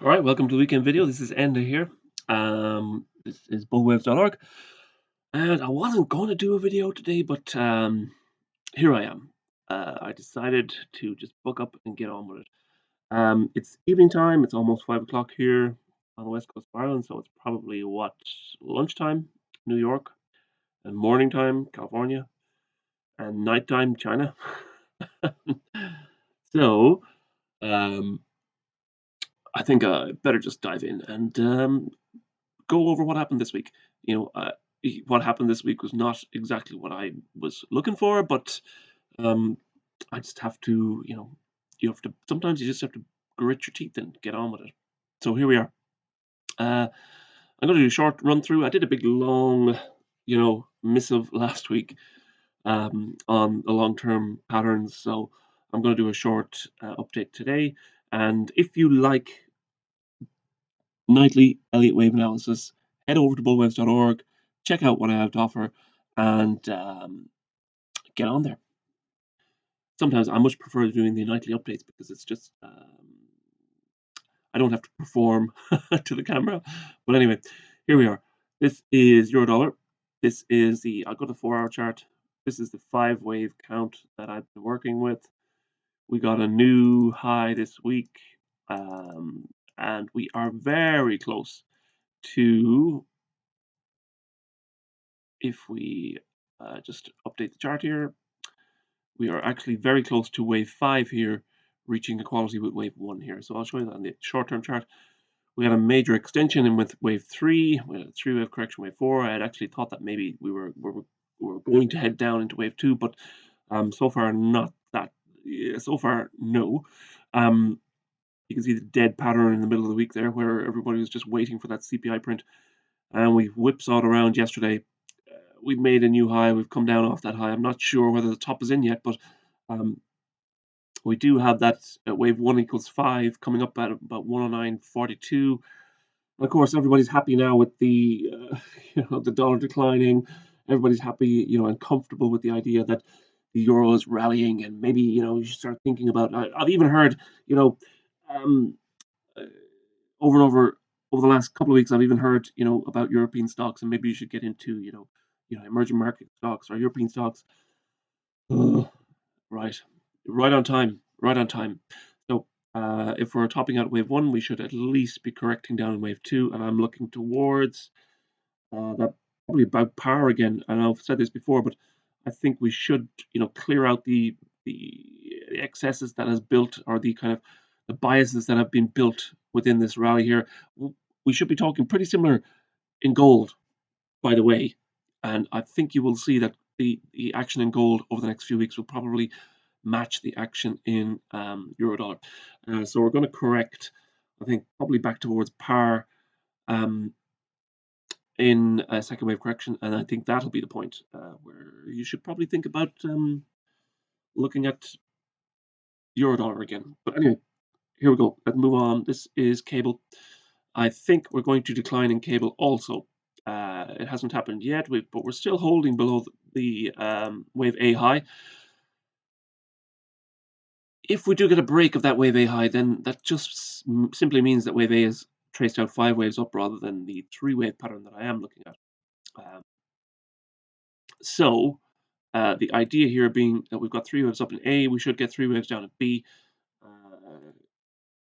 All right, welcome to the weekend video. This is Enda here. This is bullwaves.org, and I wasn't going to do a video today, but here I am. I decided to just book up and get on with it. It's evening time. It's almost 5 o'clock here on the west coast of Ireland, so it's probably lunchtime, New York, and morning time, California, and nighttime, China. So um, I think I better just dive in and go over what happened this week. You know, what happened this week was not exactly what I was looking for, but um, I just have to, you have to. Sometimes you just have to grit your teeth and get on with it. So here we are. I'm going to do a short run through. I did a big long, missive last week on the long term patterns. So I'm going to do a short update today. And if you like nightly Elliott wave analysis, head over to bullwaves.org, check out what I have to offer, and get on there. Sometimes I much prefer doing the nightly updates because it's just I don't have to perform to the camera. But anyway, here we are. This is Eurodollar. This is I'll go to the 4-hour chart. This is the 5-wave count that I've been working with. We got a new high this week, and we are very close to, if we just update the chart here, we are actually very close to wave 5 here, reaching equality with wave 1 here. So I'll show you that on the short-term chart. We had a major extension in with wave 3, we had a 3-wave correction, wave 4. I had actually thought that maybe we were going to head down into wave 2, but so far not that. So far, no. You can see the dead pattern in the middle of the week there, where everybody was just waiting for that CPI print, and we whipsawed around yesterday. We've made a new high. We've come down off that high. I'm not sure whether the top is in yet, but we do have that wave 1 equals 5 coming up at about 109.42. And of course, everybody's happy now with the the dollar declining. Everybody's happy, and comfortable with the idea that the euro is rallying, and maybe you should start thinking about. I've even heard, um, uh, over and over the last couple of weeks, I've even heard, about European stocks, and maybe you should get into, emerging market stocks or European stocks. Right, right on time, right on time. So, if we're topping out wave 1, we should at least be correcting down in wave 2, and I'm looking towards that probably about par again. And I've said this before, but I think we should, clear out the excesses that has built, or the kind of the biases that have been built within this rally here. We should be talking pretty similar in gold, by the way, and I think you will see that the action in gold over the next few weeks will probably match the action in Eurodollar. So we're going to correct, I think, probably back towards par in a second wave correction, and I think that'll be the point where you should probably think about looking at Eurodollar again. But anyway, here we go. Let's move on. This is cable. I think we're going to decline in cable also. It hasn't happened yet, but we're still holding below the wave A high. If we do get a break of that wave A high, then that just simply means that wave A is traced out 5 waves up rather than the 3-wave pattern that I am looking at. So the idea here being that we've got 3 waves up in A, we should get 3 waves down at B.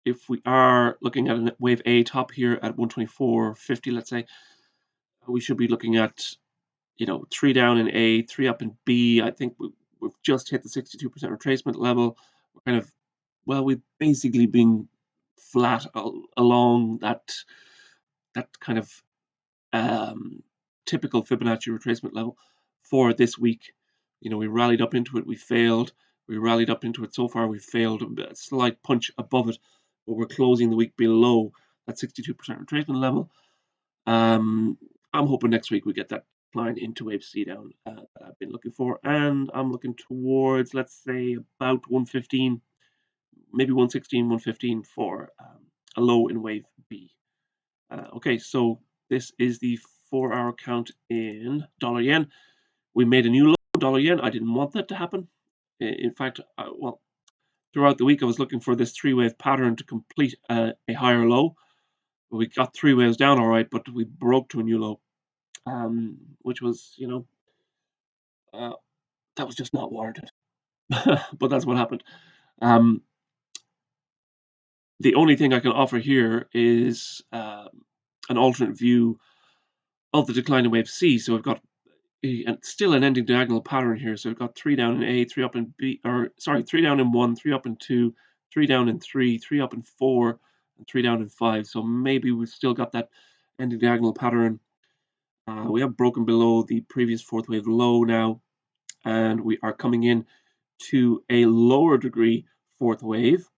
If we are looking at a wave A top here at 124.50, let's say, we should be looking at 3 down in A, 3 up in B. I think we've just hit the 62% retracement level. We're kind of, we've basically been flat along that kind of typical Fibonacci retracement level for this week. We rallied up into it, we failed. We rallied up into it so far, we failed. A slight punch above it, but we're closing the week below that 62% retracement level. I'm hoping next week we get that line into wave C down that I've been looking for, and I'm looking towards, let's say, about 115, maybe 116, 115 for a low in wave B. Okay, so this is the 4-hour count in dollar yen. We made a new low dollar yen. I didn't want that to happen. In fact, throughout the week I was looking for this 3-wave pattern to complete a higher low. We got 3 waves down all right, but we broke to a new low, which was, uh, that was just not warranted. But that's what happened. Um, the only thing I can offer here is an alternate view of the decline in wave C. So we've got and still an ending diagonal pattern here. So we've got 3 down in A, 3 up in B, or sorry, 3 down in 1, 3 up in 2, 3 down in 3, 3 up in 4, and 3 down in 5. So maybe we've still got that ending diagonal pattern. We have broken below the previous fourth wave low now, and we are coming in to a lower degree fourth wave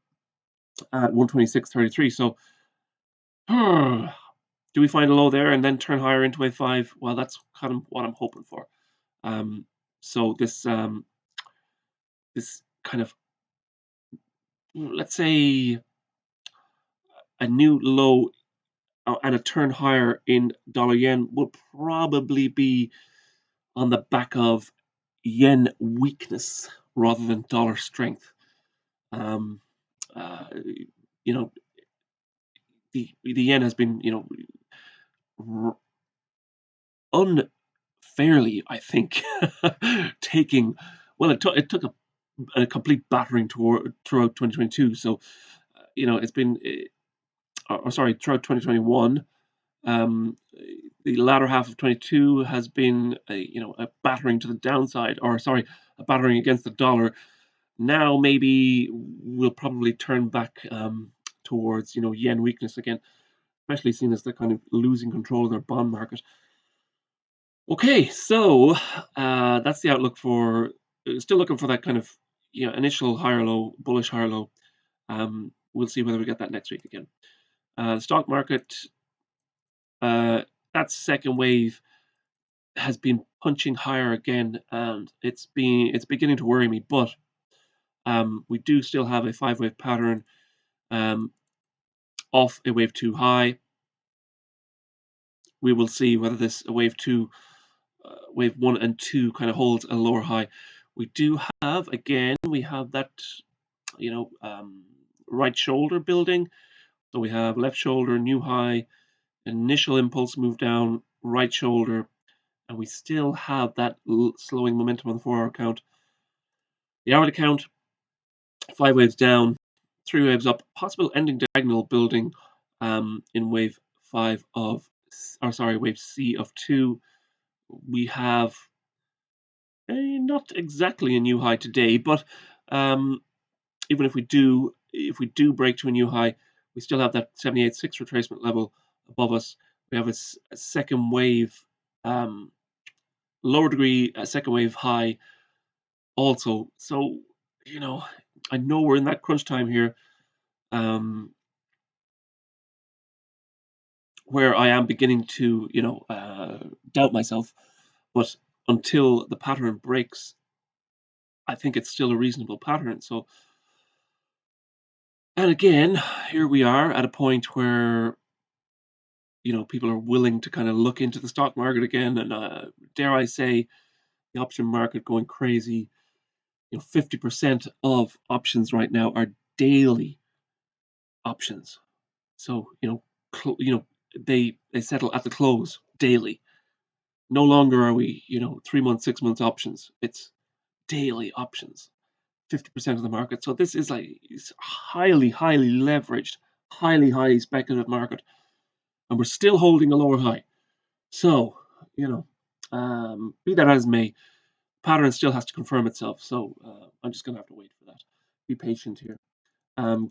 at 126.33. So do we find a low there and then turn higher into wave 5? Well, that's kind of what I'm hoping for. Um, so this kind of, let's say, a new low and a turn higher in dollar yen will probably be on the back of yen weakness rather than dollar strength. Um, uh, you know, the yen has been, unfairly, I think, taking. Well, it took a complete battering throughout 2022. So, it's been, or sorry, throughout 2021. Um, the latter half of 22 has been a battering to the downside, or sorry, a battering against the dollar. Now maybe we'll probably turn back towards yen weakness again, especially seeing as they're kind of losing control of their bond market. Okay, so that's the outlook for. Still looking for that kind of initial higher low, bullish higher low. We'll see whether we get that next week again. The stock market, that second wave has been punching higher again, and it's beginning to worry me. But we do still have a 5 wave pattern off a wave 2 high. We will see whether this wave 2, wave 1 and 2 kind of holds a lower high. We do have, again, we have that right shoulder building. So we have left shoulder, new high, initial impulse move down, right shoulder, and we still have that slowing momentum on the 4-hour count. The hourly count, 5 waves down, 3 waves up, possible ending diagonal building in wave 5 of, or sorry, wave C of 2. We have not exactly a new high today, but even if we do break to a new high, we still have that 78.6 retracement level above us. We have a second wave, lower degree, a second wave high also. So, I know we're in that crunch time here, where I am beginning to, doubt myself. But until the pattern breaks, I think it's still a reasonable pattern. So, and again, here we are at a point where people are willing to kind of look into the stock market again, and dare I say, the option market going crazy. 50% of options right now are daily options. So they settle at the close daily. No longer are we 3 months, 6 months options. It's daily options. 50% of the market. So this is it's highly, highly leveraged, highly, highly speculative market, and we're still holding a lower high. So be that as may, pattern still has to confirm itself. So I'm just going to have to wait for that. Be patient here.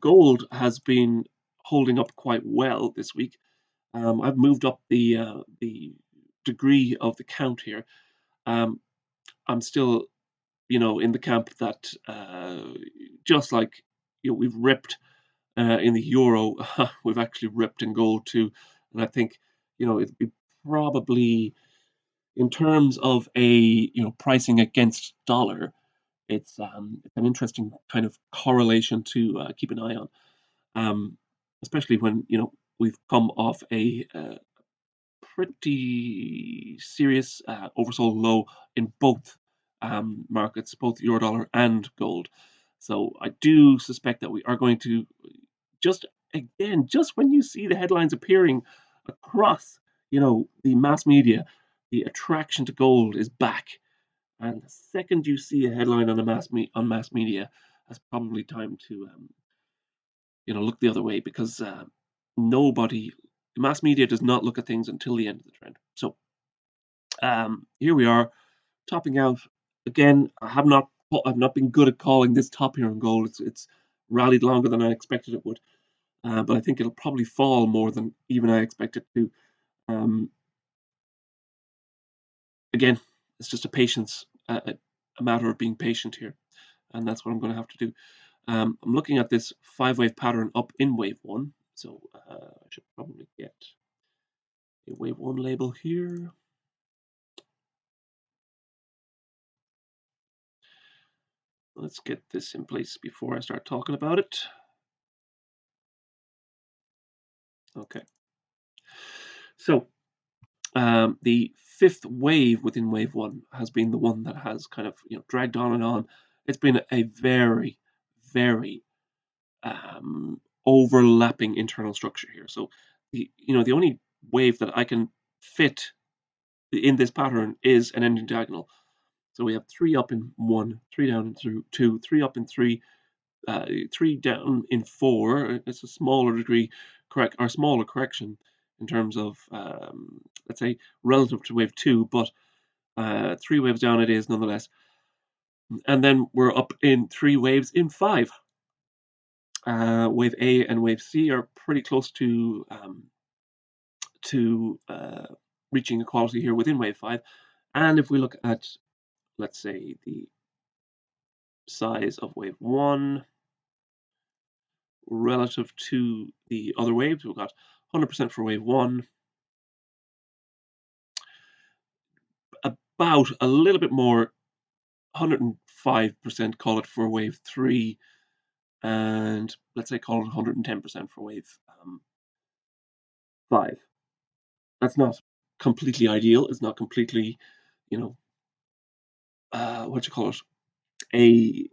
Gold has been holding up quite well this week. I've moved up the degree of the count here. I'm still, in the camp that just like we've ripped in the euro, we've actually ripped in gold too. And I think it'd be probably, in terms of a pricing against dollar, it's an interesting kind of correlation to keep an eye on, especially when we've come off a pretty serious oversold low in both markets, both Eurodollar and gold. So I do suspect that we are going to just again, just when you see the headlines appearing across, the mass media, the attraction to gold is back. And the second you see a headline on mass media, that's probably time to look the other way, because nobody, mass media does not look at things until the end of the trend. So here we are, topping out again. I've not been good at calling this top here on gold. It's rallied longer than I expected it would, but I think it'll probably fall more than even I expected to. Um, Again, it's just a matter of being patient here, and that's what I'm going to have to do. I'm looking at this 5-wave pattern up in wave 1, so I should probably get a wave 1 label here. Let's get this in place before I start talking about it. Okay. So the 5th wave within wave 1 has been the one that has kind of dragged on and on. It's been a very, very overlapping internal structure here. So the only wave that I can fit in this pattern is an ending diagonal. So we have 3 up in 1, 3 down in 2, 3 up in 3, 3 down in 4. It's a smaller degree smaller correction in terms of let's say relative to wave 2, but 3 waves down it is nonetheless. And then we're up in 3 waves in 5. Wave A and wave C are pretty close to reaching equality here within wave 5. And if we look at, let's say, the size of wave 1 relative to the other waves, we've got 100% for wave 1, about a little bit more, 105% call it for wave 3, and let's say call it 110% for wave 5. That's not completely ideal. It's not completely, what you call it, a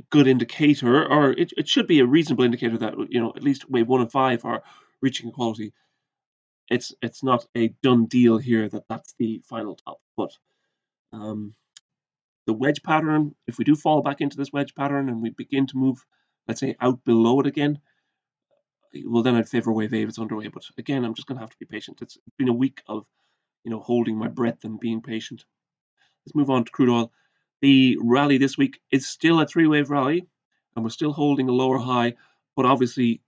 good indicator, or it should be a reasonable indicator that at least wave 1 and 5 are reaching equality. It's not a done deal here that that's the final top, but the wedge pattern, if we do fall back into this wedge pattern and we begin to move, let's say, out below it again, well, then I'd favor wave A if it's underway. But again, I'm just going to have to be patient. It's been a week of holding my breath and being patient. Let's move on to crude oil. The rally this week is still a 3-wave rally, and we're still holding a lower high, but obviously,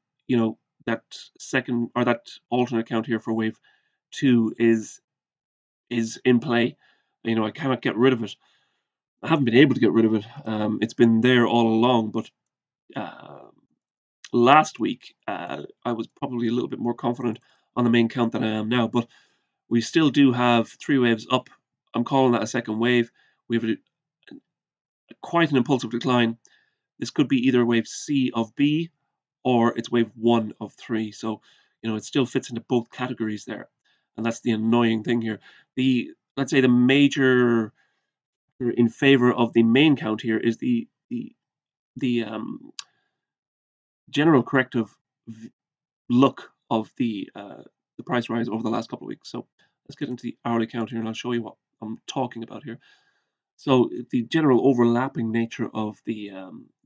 that second or that alternate count here for wave 2 is in play. I cannot get rid of it. I haven't been able to get rid of it. It's been there all along, but last week I was probably a little bit more confident on the main count than I am now, but we still do have 3 waves up. I'm calling that a second wave. We have quite an impulsive decline. This could be either wave C of B or it's wave 1 of 3. So, it still fits into both categories there. And that's the annoying thing here. Let's say the major in favor of the main count here is the general corrective look of the price rise over the last couple of weeks. So let's get into the hourly count here, and I'll show you what I'm talking about here. So the general overlapping nature of the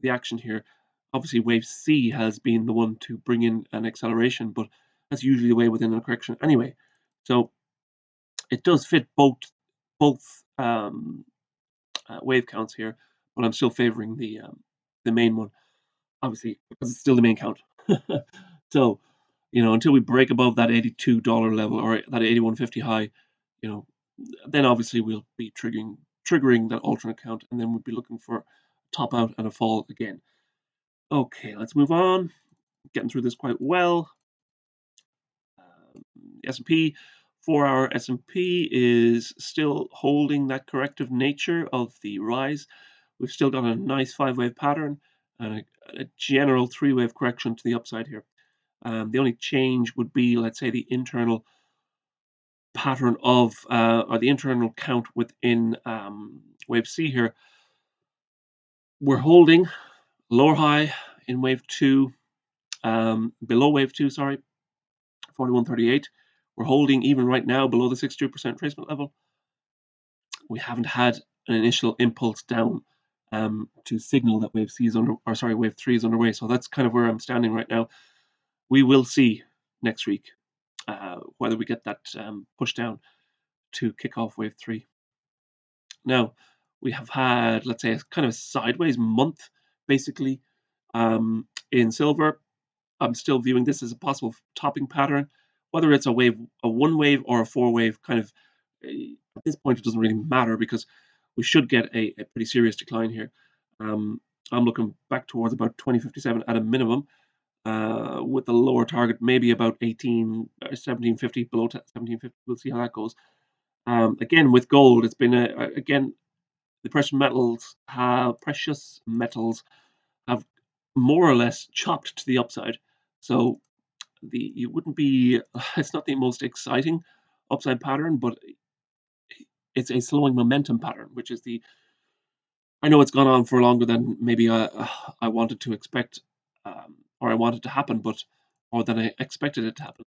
action here, obviously wave C has been the one to bring in an acceleration, but that's usually the way within a correction anyway. So it does fit both wave counts here, but I'm still favoring the main one, obviously, because it's still the main count. So, until we break above that $82 level or that 81.50 high, then obviously we'll be triggering that alternate count, and then we'll be looking for a top out and a fall again. Okay, let's move on. Getting through this quite well. S&P, 4-hour S&P is still holding that corrective nature of the rise. We've still got a nice 5-wave pattern and a general 3-wave correction to the upside here. The only change would be, let's say, the internal pattern of or the internal count within wave C here. We're holding lower high in wave 2, below wave 2, sorry, 41.38. We're holding even right now below the 62% retracement level. We haven't had an initial impulse down to signal that wave 3 is underway. So that's kind of where I'm standing right now. We will see next week whether we get that push down to kick off wave 3. Now, we have had, let's say, a kind of a sideways month, basically, in silver. I'm still viewing this as a possible topping pattern, whether it's a 1 wave or a 4 wave kind of. At this point, it doesn't really matter because we should get a pretty serious decline here. I'm looking back towards about 2057 at a minimum, with a lower target, maybe about 1750, below 1750. We'll see how that goes. Again, with gold, it's been again, the precious metals have more or less chopped to the upside. So you wouldn't be it's not the most exciting upside pattern, but it's a slowing momentum pattern, which is I know it's gone on for longer than maybe I wanted to expect, or I wanted to happen, or than I expected it to happen.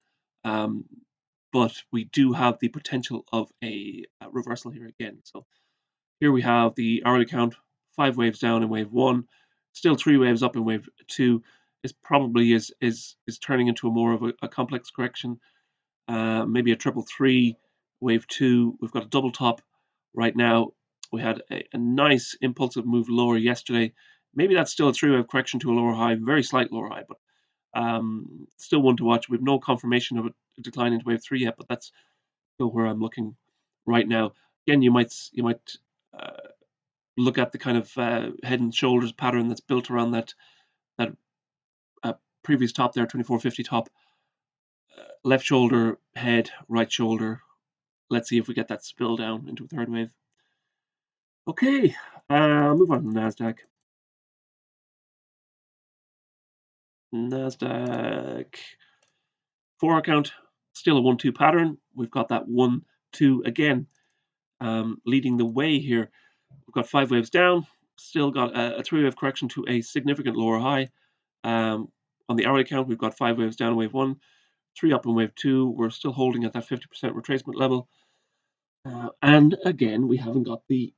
But we do have the potential of a reversal here again. So here we have the hourly count, 5 waves down in wave 1, still 3 waves up in wave 2. Is probably is turning into more of a complex correction. Maybe a 333 wave 2. We've got a double top right now. We had a nice impulsive move lower yesterday. Maybe that's still a 3-wave correction to a lower high, very slight lower high, but still one to watch. We have no confirmation of a decline into wave 3 yet, but that's still where I'm looking right now. Again, you might look at the kind of head and shoulders pattern that's built around that previous top there, 2450 top. Left shoulder, head, right shoulder. Let's see if we get that spill down into a 3rd wave. Okay, move on to Nasdaq. Nasdaq 4 count, still a 1-2 pattern. We've got that 1-2 again, leading the way here. We've got 5 waves down, still got a 3-wave correction to a significant lower high. On the hourly count, we've got 5 waves down in wave 1, 3 up in wave 2. We're still holding at that 50% retracement level. And again, we haven't got the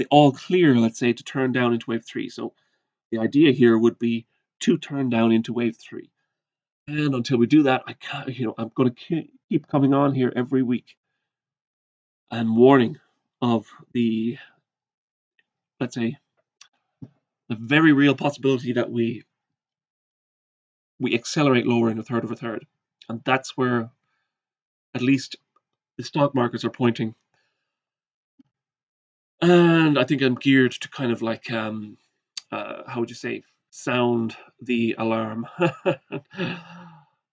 all clear, let's say, to turn down into wave 3. So the idea here would be to turn down into wave 3. And until we do that, I can't, I'm going to keep coming on here every week and warning of the, let's say, the very real possibility that we accelerate lower in a third of a third. And that's where at least the stock markets are pointing. And I think I'm geared to kind of like, how would you say, sound the alarm.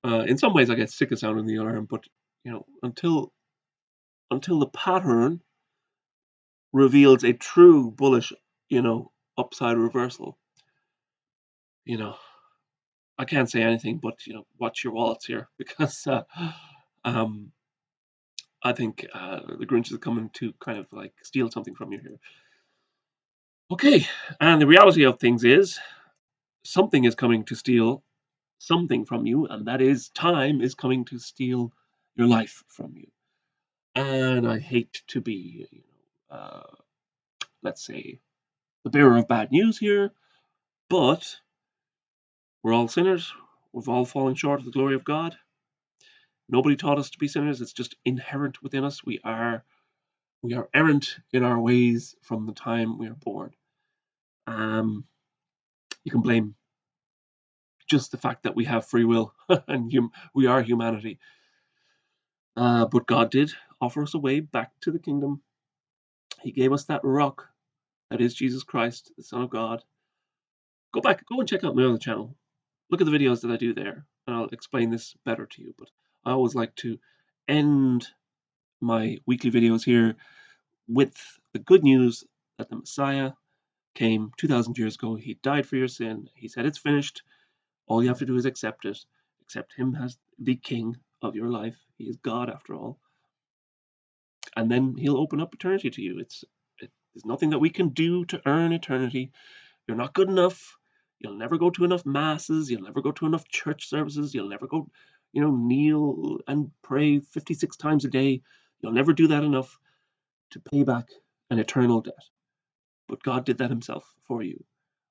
In some ways, I get sick of sounding the alarm, but until the pattern reveals a true bullish, upside reversal, I can't say anything but watch your wallets here, because I think the Grinch is coming to kind of like steal something from you here. Okay, and the reality of things is something is coming to steal something from you, and that is time is coming to steal your life from you. And I hate to be, let's say, the bearer of bad news here, but we're all sinners. We've all fallen short of the glory of God. Nobody taught us to be sinners. It's just inherent within us. We are errant in our ways from the time we are born. You can blame just the fact that we have free will and we are humanity. But God did offer us a way back to the kingdom. He gave us that rock that is Jesus Christ, the Son of God. Go and check out my other channel. Look at the videos that I do there, and I'll explain this better to you. But I always like to end my weekly videos here with the good news that the Messiah came 2,000 years ago. He died for your sin. He said it's finished. All you have to do is accept it. Accept him as the king of your life. He is God after all. And then he'll open up eternity to you. There's nothing that we can do to earn eternity. You're not good enough. You'll never go to enough masses. You'll never go to enough church services. You'll never go, kneel and pray 56 times a day. You'll never do that enough to pay back an eternal debt. But God did that himself for you.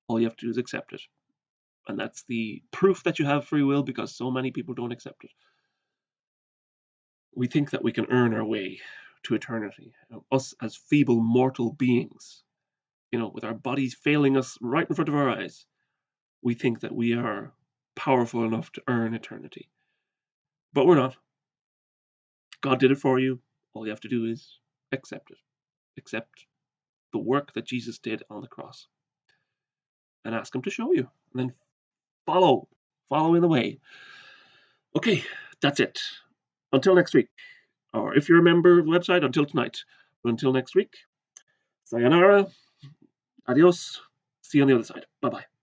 All you have to do is accept it. And that's the proof that you have free will, because so many people don't accept it. We think that we can earn our way to eternity. Us as feeble mortal beings, with our bodies failing us right in front of our eyes, we think that we are powerful enough to earn eternity. But we're not. God did it for you. All you have to do is accept it. Accept the work that Jesus did on the cross. And ask him to show you. And then follow in the way. Okay, that's it. Until next week. Or if you're a member of the website, until tonight. But until next week, sayonara, adios, see you on the other side. Bye-bye.